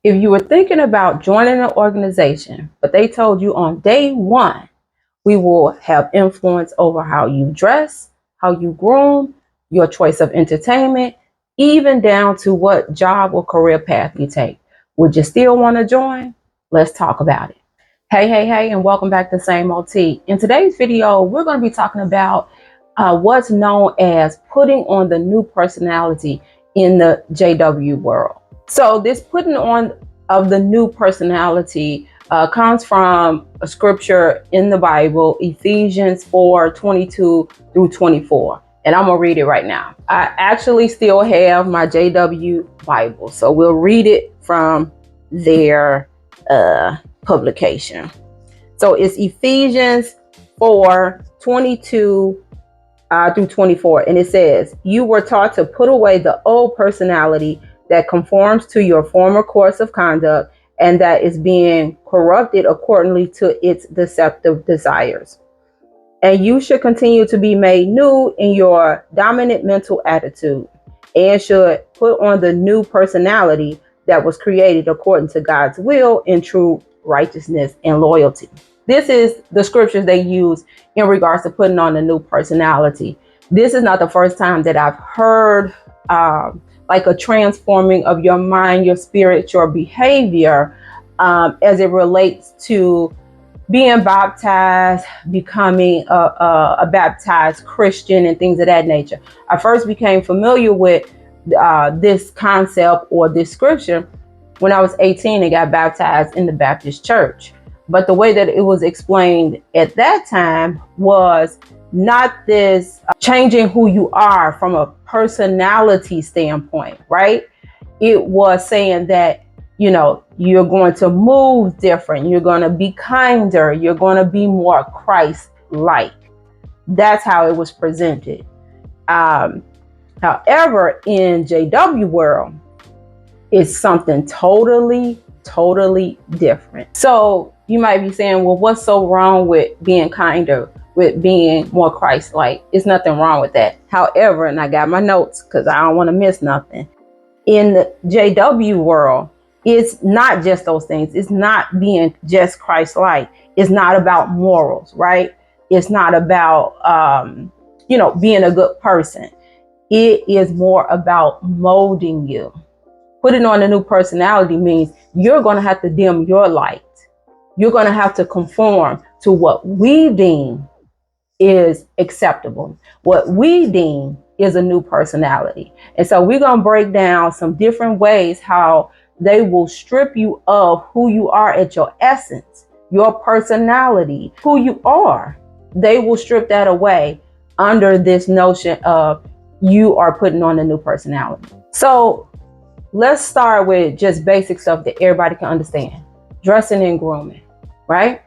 If you were thinking about joining an organization, but they told you on day one, we will have influence over how you dress, how you groom, your choice of entertainment, even down to what job or career path you take. Would you still want to join? Let's talk about it. Hey, and welcome back to Same Old Tea. In today's video, we're going to be talking about what's known as putting on the new personality in the JW world. So this putting on of the new personality comes from a scripture in the Bible, Ephesians 4:22 through 24. And I'm going to read it right now. I actually still have my JW Bible, so we'll read it from their publication. So it's Ephesians 4:22 through 24. And it says, "You were taught to put away the old personality that conforms to your former course of conduct and that is being corrupted accordingly to its deceptive desires. And you should continue to be made new in your dominant mental attitude and should put on the new personality that was created according to God's will in true righteousness and loyalty." This is the scriptures they use in regards to putting on a new personality. This is not the first time that I've heard like a transforming of your mind, your spirit, your behavior as it relates to being baptized, becoming a baptized Christian and things of that nature. I first became familiar with this concept or this scripture when I was 18 and got baptized in the Baptist church. But the way that it was explained at that time was not this changing who you are from a personality standpoint, right? It was saying that, you know, you're going to move different. You're going to be kinder. You're going to be more Christ-like. That's how it was presented. However, in JW world, it's something totally different. So you might be saying, well, what's so wrong with being kinder, with being more Christ-like? It's nothing wrong with that. However, and I got my notes because I don't want to miss nothing. In the JW world, it's not just those things. It's not being just Christ-like. It's not about morals, right? It's not about, being a good person. It is more about molding you. Putting on a new personality means you're going to have to dim your light. You're going to have to conform to what we deem is acceptable, what we deem is a new personality. And so we're going to break down some different ways how they will strip you of who you are at your essence, your personality, who you are. They will strip that away under this notion of you are putting on a new personality. So let's start with just basic stuff that everybody can understand. Dressing and grooming, right?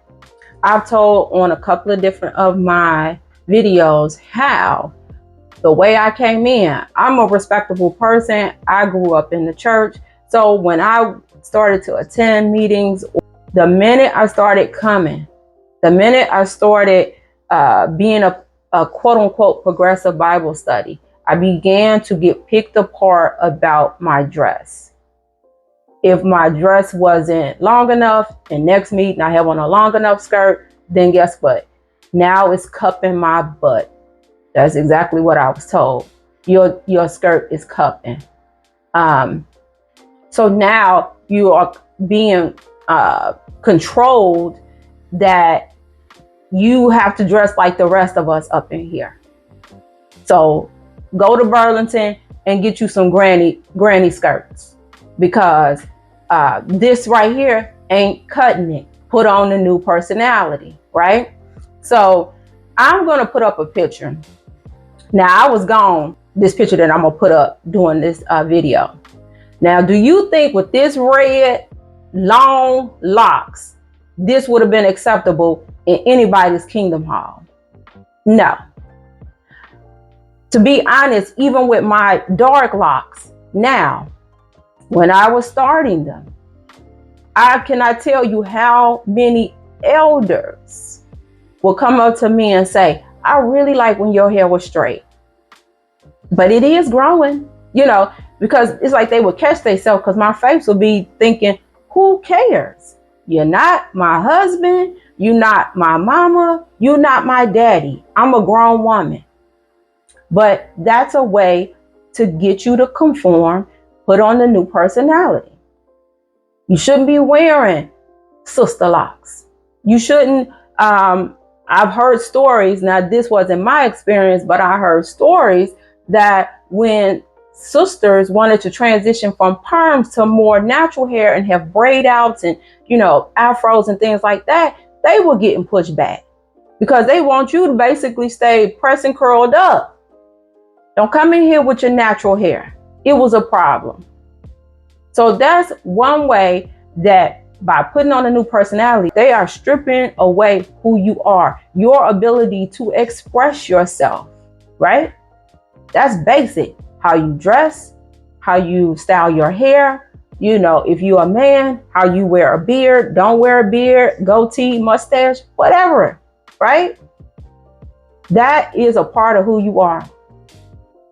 I've told on a couple of different of my videos how the way I came in, I'm a respectable person. I grew up in the church. So when I started to attend meetings, the minute I started coming, the minute I started being a quote unquote progressive Bible study, I began to get picked apart about my dress. If my dress wasn't long enough, and next meeting I have on a long enough skirt, then guess what? Now it's cupping my butt. That's exactly what I was told. Your skirt is cupping. So now you are being controlled that you have to dress like the rest of us up in here. So go to Burlington and get you some granny skirts, because this right here ain't cutting it. Put on the new personality, right? So I'm going to put up a picture. Now I was gone, this picture that I'm going to put up during this video. Now, do you think with this red long locks, this would have been acceptable in anybody's Kingdom Hall? No. To be honest, even with my dark locks now, when I was starting them, I cannot tell you how many elders will come up to me and say, I really like when your hair was straight. But it is growing. You know, Because it's like they would catch themselves, because my face would be thinking, who cares? You're not my husband. You're not my mama. You're not my daddy. I'm a grown woman. But that's a way to get you to conform, put on the new personality. You shouldn't be wearing sister locks. You shouldn't. I've heard stories. Now, this wasn't my experience, but I heard stories that when sisters wanted to transition from perms to more natural hair and have braid outs and, afros and things like that, they were getting pushed back because they want you to basically stay pressed and curled up. Don't come in here with your natural hair. It was a problem. So that's one way that by putting on a new personality, they are stripping away who you are, your ability to express yourself, right? That's basic. How you dress, how you style your hair, if you're a man, how you wear a beard, don't wear a beard, goatee, mustache, whatever, right? That is a part of who you are.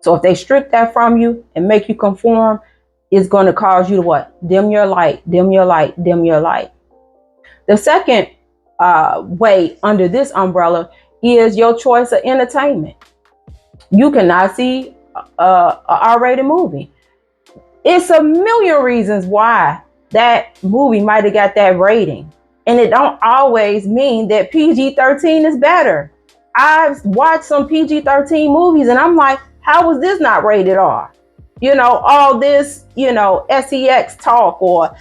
So if they strip that from you and make you conform, it's going to cause you to what? Dim your light, dim your light, dim your light. The second way under this umbrella is your choice of entertainment. You cannot see a R-rated movie. It's a million reasons why that movie might have got that rating. And it don't always mean that PG-13 is better. I've watched some PG-13 movies and I'm like, how was this not rated R? All this, sex talk or,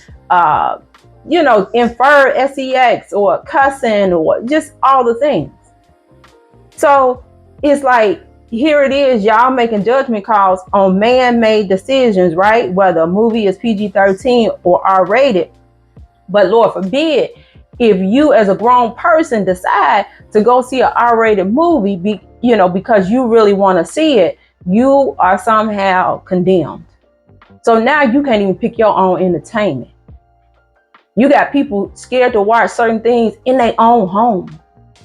inferred sex or cussing or just all the things. So it's like, here it is, y'all making judgment calls on man-made decisions, right? Whether a movie is PG-13 or R-rated. But Lord forbid, if you as a grown person decide to go see an R-rated movie, because you really want to see it, you are somehow condemned. So now you can't even pick your own entertainment. You got people scared to watch certain things in their own home.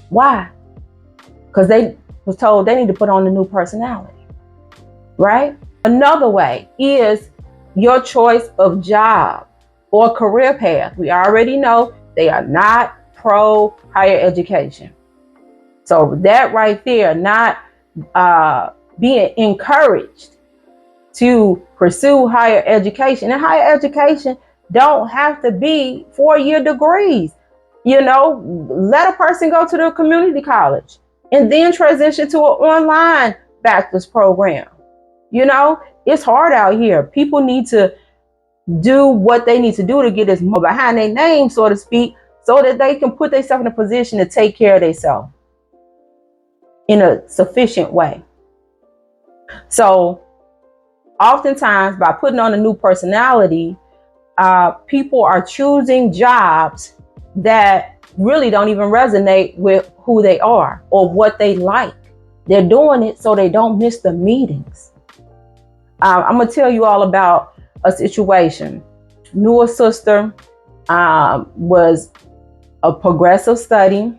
Why? Because they was told they need to put on a new personality, right? Another way is your choice of job or career path. We already know they are not pro higher education. So that right there, not being encouraged to pursue higher education. And higher education don't have to be 4-year degrees. Let a person go to the community college and then transition to an online bachelor's program. It's hard out here. People need to do what they need to do to get as more behind their name, so to speak, so that they can put themselves in a position to take care of themselves in a sufficient way. So oftentimes by putting on a new personality, people are choosing jobs that really don't even resonate with who they are or what they like. They're doing it so they don't miss the meetings. I'm going to tell you all about a situation. Knew a sister, was a progressive study.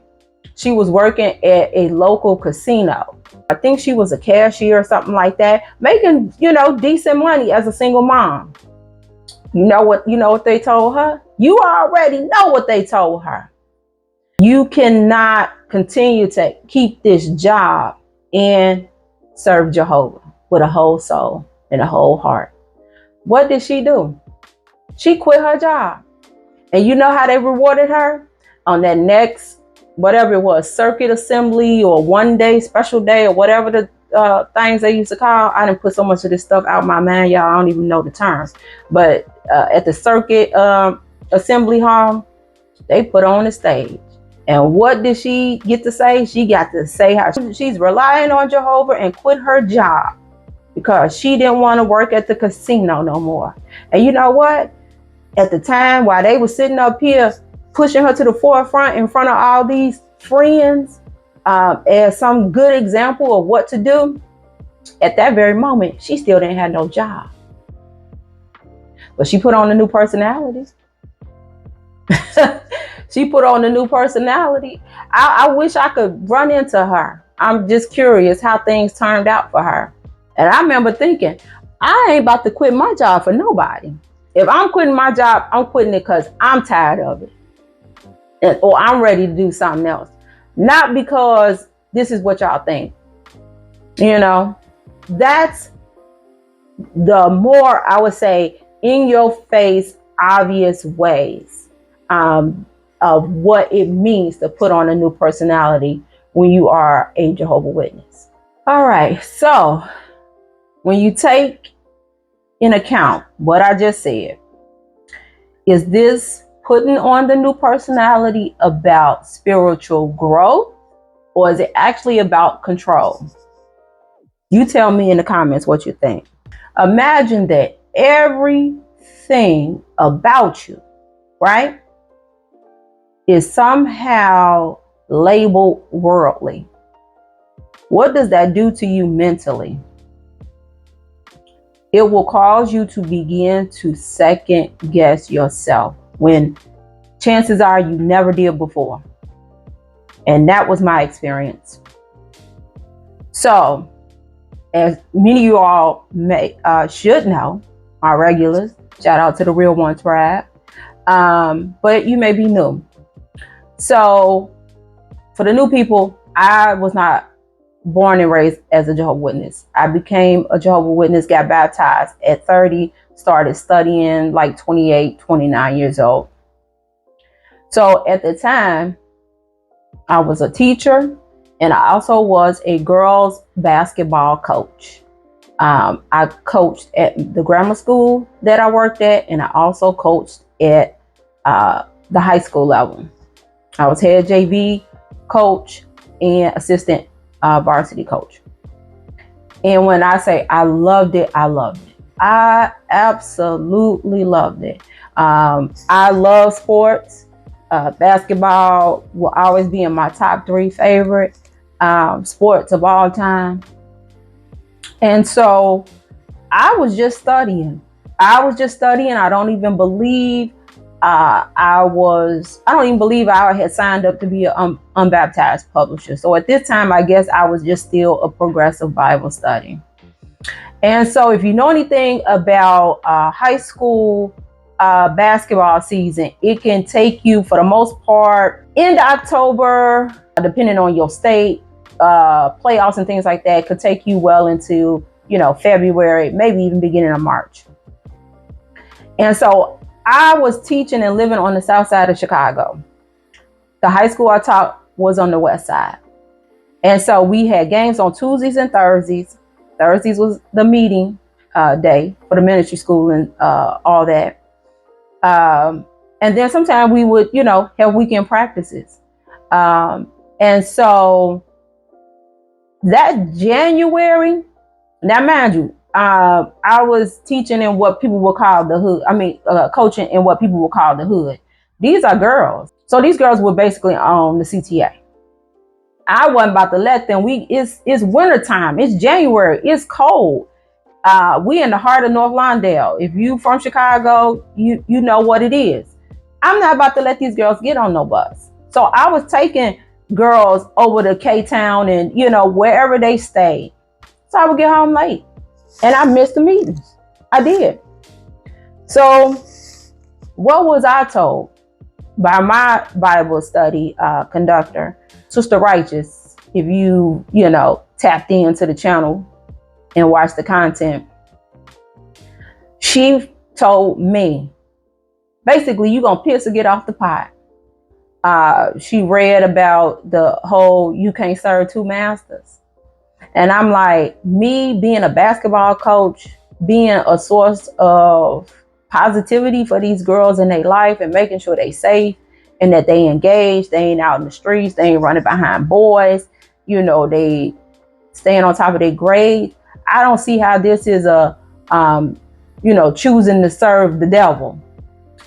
She was working at a local casino. I think she was a cashier or something like that, making, decent money as a single mom. You know what they told her? You already know what they told her. You cannot continue to keep this job and serve Jehovah with a whole soul and a whole heart. What did she do? She quit her job. And you know how they rewarded her? On that next, whatever it was, circuit assembly or one day, special day or whatever the things they used to call. I didn't put so much of this stuff out my mind, y'all. I don't even know the terms. But at the circuit assembly hall, they put on the stage. And what did she get to say? She got to say how she's relying on Jehovah and quit her job because she didn't want to work at the casino no more. And you know what? At the time, while they were sitting up here pushing her to the forefront in front of all these friends as some good example of what to do, at that very moment, she still didn't have no job. But she put on a new personality. She put on a new personality. I wish I could run into her. I'm just curious how things turned out for her. And I remember thinking, I ain't about to quit my job for nobody. If I'm quitting my job, I'm quitting it because I'm tired of it, or I'm ready to do something else. Not because this is what y'all think. You know, that's the more, I would say, in your face, obvious ways of what it means to put on a new personality when you are a Jehovah's Witness. All right, so when you take in account what I just said, is this putting on the new personality about spiritual growth, or is it actually about control? You tell me in the comments what you think. Imagine that everything about you, right, is somehow labeled worldly. What does that do to you mentally? It will cause you to begin to second guess yourself when chances are you never did before. And that was my experience. So, as many of you all should know, my regulars, shout out to the Real One Tribe, but you may be new. So, for the new people, I was not born and raised as a Jehovah's Witness. I became a Jehovah's Witness, got baptized at 30, started studying like 28, 29 years old. So at the time, I was a teacher, and I also was a girls basketball coach. I coached at the grammar school that I worked at, and I also coached at the high school level. I was head JV coach and assistant varsity coach. And when I say I loved it, I loved it. I absolutely loved it. I love sports. Basketball will always be in my top 3 favorite sports of all time. And so I was just studying. I don't even believe I had signed up to be an unbaptized publisher. So at this time, I guess I was just still a progressive Bible study. And so if you know anything about high school basketball season, it can take you, for the most part, end October, depending on your state, playoffs and things like that, could take you well into, February, maybe even beginning of March. And so I was teaching and living on the south side of Chicago. The high school I taught was on the west side. And so we had games on Tuesdays and Thursdays. Thursdays was the meeting day for the ministry school and all that. And then sometimes we would, have weekend practices. And so that January, now mind you, I was teaching in what people would call the hood. Coaching in what people would call the hood. These are girls. So these girls were basically on the CTA. I wasn't about to let them. It's wintertime. It's January. It's cold. We in the heart of North Lawndale. If you from Chicago, you know what it is. I'm not about to let these girls get on no bus. So I was taking girls over to K-Town and, wherever they stayed. So I would get home late. And I missed the meetings. I did. So what was I told by my Bible study conductor, Sister Righteous, if you tapped into the channel and watched the content, she told me, basically, you're going to piss or get off the pot. She read about the whole, you can't serve 2 masters. And I'm like, me being a basketball coach, being a source of positivity for these girls in their life and making sure they safe and that they engaged, they ain't out in the streets, they ain't running behind boys, they staying on top of their grades. I don't see how this is a, choosing to serve the devil.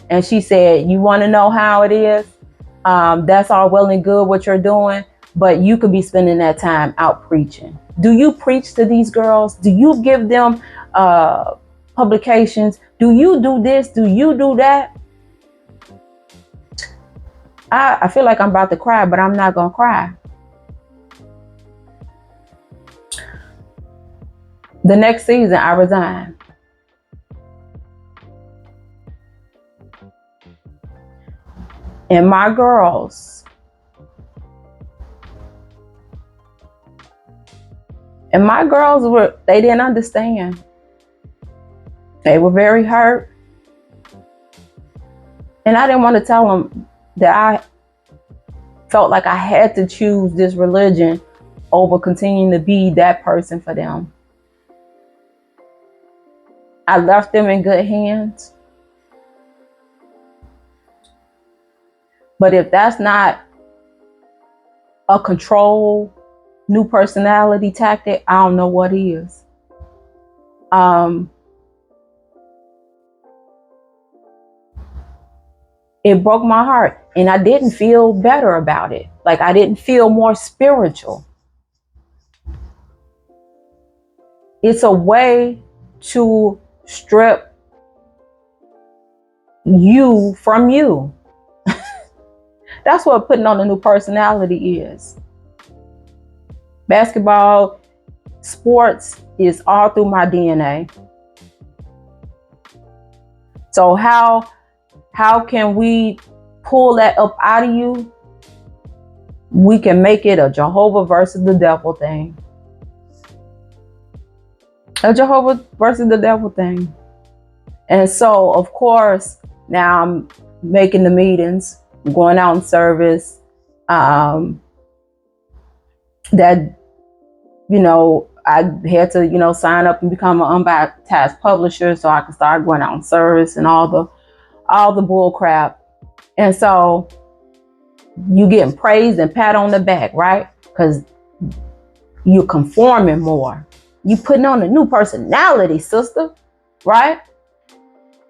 And she said, you want to know how it is? That's all well and good what you're doing, but you could be spending that time out preaching. Do you preach to these girls? Do you give them publications? Do you do this? Do you do that? I feel like I'm about to cry, but I'm not going to cry. The next season, I resigned. And my girls, they didn't understand. They were very hurt. And I didn't want to tell them that I felt like I had to choose this religion over continuing to be that person for them. I left them in good hands. But if that's not a control, new personality tactic, I don't know what is. It broke my heart, and I didn't feel better about it. Like, I didn't feel more spiritual. It's a way to strip you from you. That's what putting on a new personality is. Basketball, sports is all through my DNA. So how can we pull that up out of you? We can make it a Jehovah versus the devil thing. A Jehovah versus the devil thing. And so, of course, now I'm making the meetings, going out in service. That, I had to, sign up and become an unbaptized publisher so I could start going out in service and all the bull crap. And so you getting praised and pat on the back, right? Because you're conforming more. You putting on a new personality, sister, right?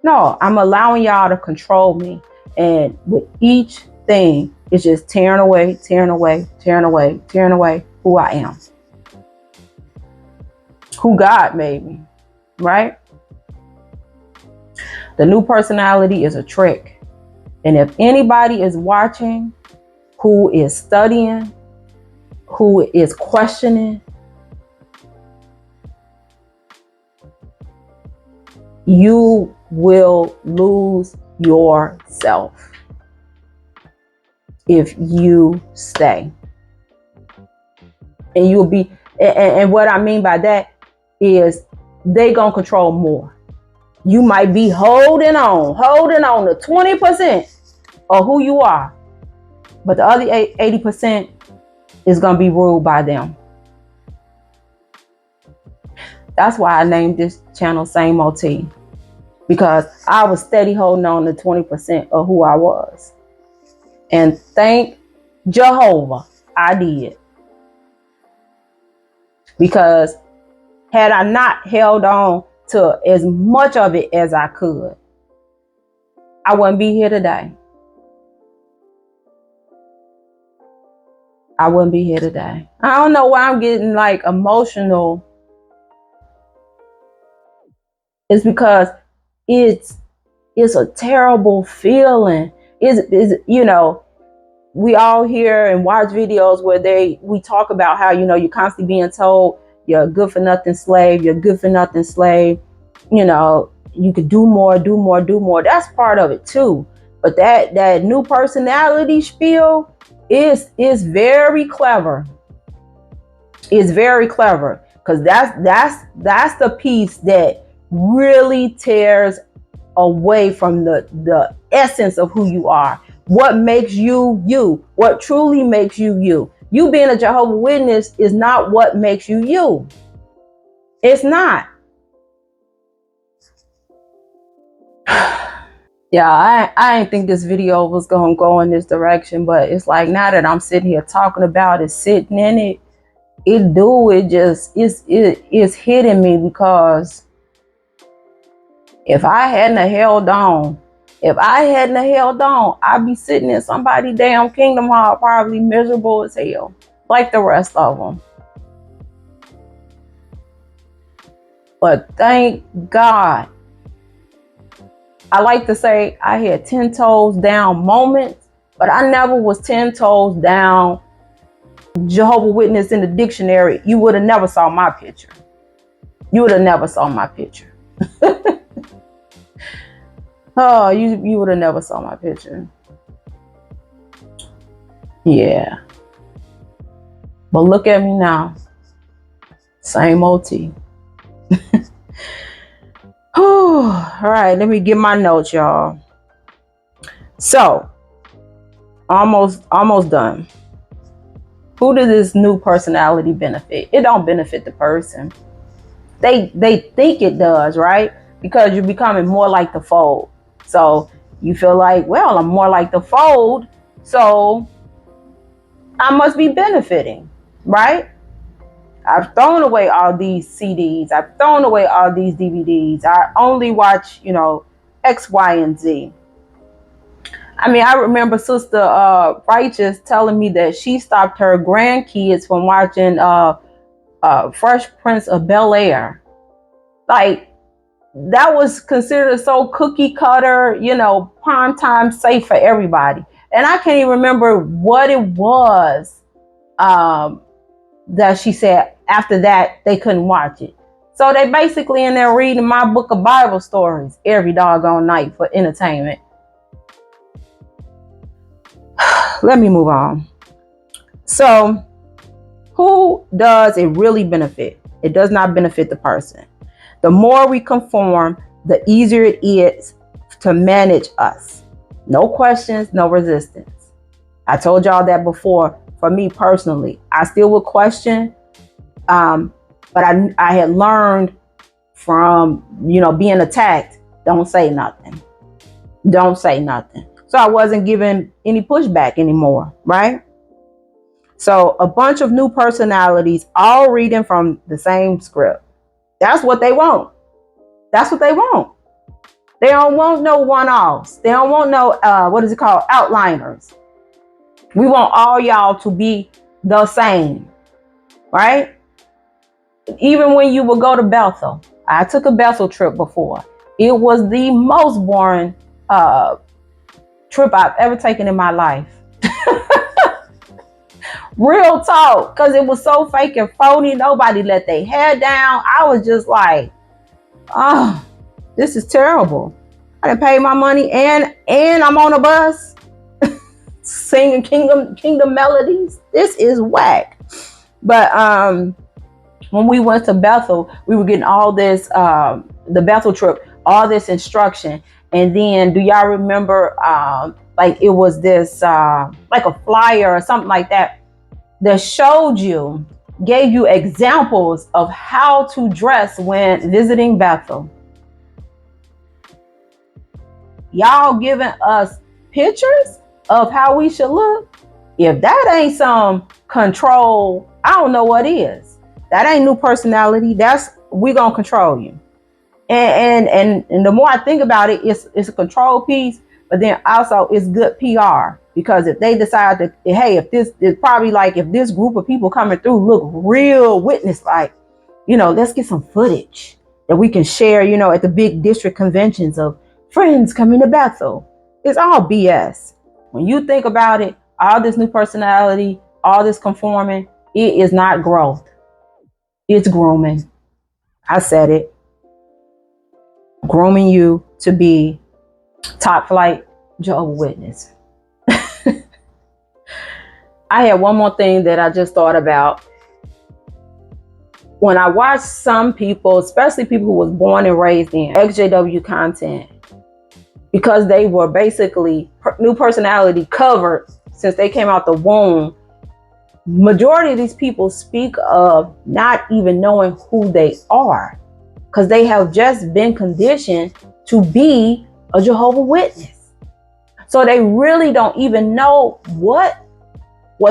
No, I'm allowing y'all to control me. And with each thing, it's just tearing away who I am. Who God made me, right? The new personality is a trick. And if anybody is watching who is studying, who is questioning, you will lose yourself if you stay. And you'll be, and what I mean by that is they gonna control more. You might be holding on to 20% of who you are, but the other 80% is gonna be ruled by them. That's why I named this channel Same OT, because I was steady holding on to 20% of who I was. And thank Jehovah I did. Because had I not held on to as much of it as I could, I wouldn't be here today. I wouldn't be here today. I don't know why I'm getting like emotional. It's because it's a terrible feeling. We all hear and watch videos where we talk about how, you're constantly being told you're a good for nothing slave. You're a good for nothing slave. You could do more. That's part of it too. But that new personality spiel is very clever. It's very clever, because that's the piece that really tears away from the essence of who you are. What makes you you? What truly makes you you? You being a Jehovah's Witness is not what makes you you. It's not. Yeah, I didn't think this video was gonna go in this direction, but it's like, now that I'm sitting here talking about it, sitting in it, it's hitting me, because if I hadn't held on, I'd be sitting in somebody's damn Kingdom Hall, probably miserable as hell, like the rest of them. But thank God. I like to say I had 10 toes down moments, but I never was 10 toes down Jehovah's Witness in the dictionary. You would have never saw my picture. Oh, you would have never saw my picture. Yeah. But look at me now. Same OT. All right, let me get my notes, y'all. So, almost done. Who does this new personality benefit? It don't benefit the person. They think it does, right? Because you're becoming more like the fold. So you feel like, well, I'm more like the fold, so I must be benefiting, right? I've thrown away all these CDs. I've thrown away all these DVDs. I only watch, X, Y, and Z. I mean, I remember Sister Righteous telling me that she stopped her grandkids from watching Fresh Prince of Bel-Air. Like, that was considered so cookie cutter, prime time safe for everybody. And I can't even remember what it was that she said after that they couldn't watch it. So they basically in there reading my book of Bible stories every doggone night for entertainment. Let me move on. So, who does it really benefit? It does not benefit the person. The more we conform, the easier it is to manage us. No questions, no resistance. I told y'all that before. For me personally, I still would question, but I had learned from being attacked. Don't say nothing. Don't say nothing. So I wasn't giving any pushback anymore, right? So a bunch of new personalities all reading from the same script. That's what they want. That's what they want. They don't want no one-offs. They don't want no, outliners. We want all y'all to be the same, right? Even when you would go to Bethel. I took a Bethel trip before. It was the most boring trip I've ever taken in my life. Real talk, because it was so fake and phony. Nobody let their head down. I was just like, oh, this is terrible. I didn't pay my money and I'm on a bus singing kingdom melodies. This is whack. But when we went to Bethel, we were getting all this, the Bethel trip, all this instruction. And then do y'all remember like it was this like a flyer or something like that showed you, gave you examples of how to dress when visiting Bethel. Y'all giving us pictures of how we should look. If that ain't some control, I don't know what is. That ain't new personality. That's, we gonna control you. And the more I think about it, it's a control piece, but then also it's good PR. Because if they decide that, hey, if this is probably like, if this group of people coming through look real witness like, let's get some footage that we can share, at the big district conventions of friends coming to Bethel. It's all BS. When you think about it, all this new personality, all this conforming, it is not growth. It's grooming. I said it. Grooming you to be top flight Jehovah's Witness. I had one more thing that I just thought about. When I watch some people, especially people who was born and raised in exjw content, because they were basically new personality covered since they came out the womb, majority of these people speak of not even knowing who they are, because they have just been conditioned to be a Jehovah's Witness. So they really don't even know what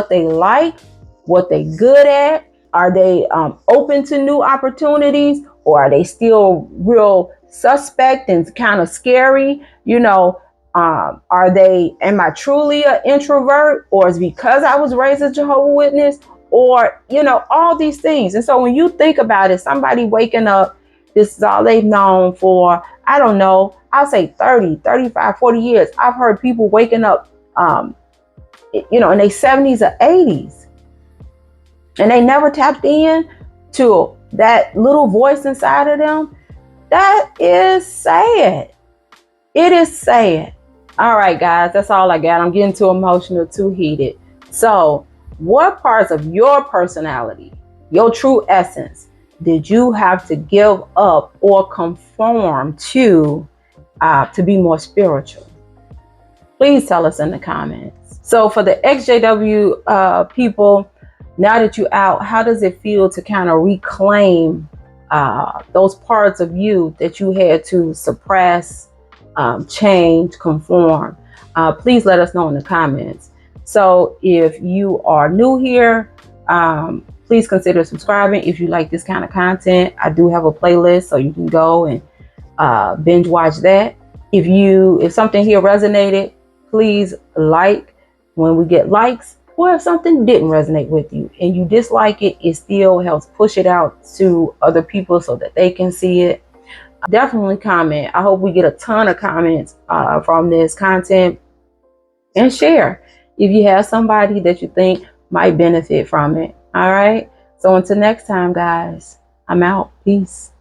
they like, what they good at. Are they open to new opportunities, or are they still real suspect and kind of scary? Are they, am I truly an introvert, or is it because I was raised a Jehovah's Witness, or, all these things. And so when you think about it, somebody waking up, this is all they've known for, I don't know, I'll say 30, 35, 40 years. I've heard people waking up, in their 70s or 80s, and they never tapped in to that little voice inside of them. That is sad. It is sad. All right, guys, that's all I got. I'm getting too emotional, too heated. So what parts of your personality, your true essence, did you have to give up or conform to be more spiritual? Please tell us in the comments. So for the XJW people, now that you're out, how does it feel to kind of reclaim those parts of you that you had to suppress, change, conform? Please let us know in the comments. So if you are new here, please consider subscribing if you like this kind of content. I do have a playlist, so you can go and binge watch that. If something here resonated, please like. When we get likes, or if something didn't resonate with you and you dislike it, it still helps push it out to other people so that they can see it. Definitely comment. I hope we get a ton of comments from this content, and share if you have somebody that you think might benefit from it. All right, so until next time, guys, I'm out. Peace.